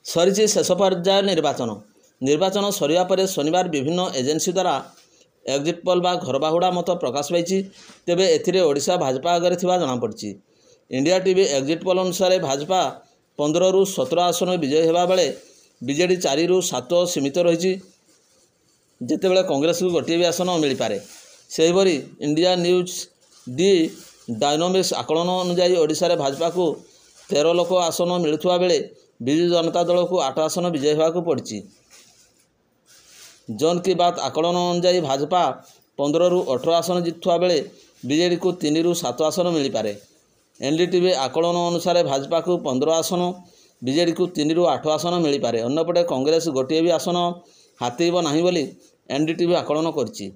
सरी शेष पर्याय निर्वाचन सरिया पर शनिवार विभिन्न एजेन्सी द्वारा एग्जिट पोल बा घर बाहुड़ा मत प्रकाश पाई। तेबे एथिरे ओडिशा भाजपा आगे थिबा जଣାपड़ी। इंडिया टीवी एग्जिट पोल अनुसार भाजपा 15 ରୁ 17 आसन विजय होगा बेले बीजेडी 4 ରୁ 7 सीमित रही। जितेबाला कांग्रेस को गोटे भी आसन मिल पारे। सेहीपरि इंडिया न्यूज डी डायनामिक्स आकलन अनुसार ओडिशा भाजपा को 13 लोक आसन मिलुवा बेले विजु जनता दल को 8 आसन विजय होगा पड़ी। जन की बात आकलन अनुसार भाजपा 15 ରୁ 18 आसन जितुवा बेले बीजेडी को 3 ରୁ 7 आसन मिल पारे। एनडीटीवी आकलन अनुसार भाजपा को 15 आसन बीजेडी को 3 ରୁ 8 आसन मिल पारे। अन्यपटे कांग्रेस गोटे भी आसन हाथेब ना बोली एनडीटीवी आकलन करछि।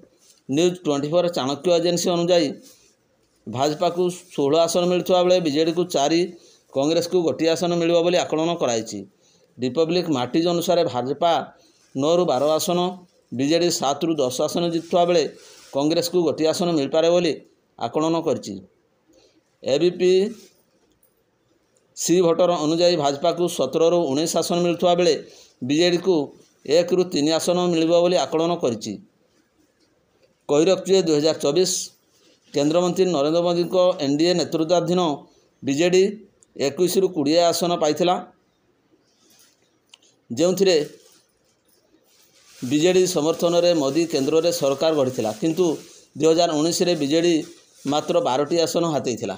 न्यूज 24 चाणक्य एजेन्सी अनुसार भाजपा को 16 आसन मिलुवा बेले बीजेडी को 4 कांग्रेस को गोटे आसन मिलिबो बोली आकलन कराई। रिपब्लिक मार्टिज अनुसार भाजपा 9 ରୁ 12 आसन बीजेडी 7 ରୁ 10 आसन जितुवा बेले कांग्रेस को गोटे आसन मिल पारे बोली आकलन करछि। एबीपी सी भोटर अनुसार भाजपा को 17 ରୁ 19 आसन मिलुवा बेले बीजेडी को 1 ରୁ 3 आसन मिलिबो बोली आकलन करछि। कही रखिए 2024 केंद्रमंत्री नरेंद्र मोदी को एनडीए नेतृत्वाधीन बीजेडी 21 ରୁ 20 आसन पाइथिला। जोंथिरे बीजेडी समर्थन में मोदी केंद्र में सरकार गढ़ी किंतु 2019 रे बीजेडी मात्र 12टी आसन हाथेइथिला।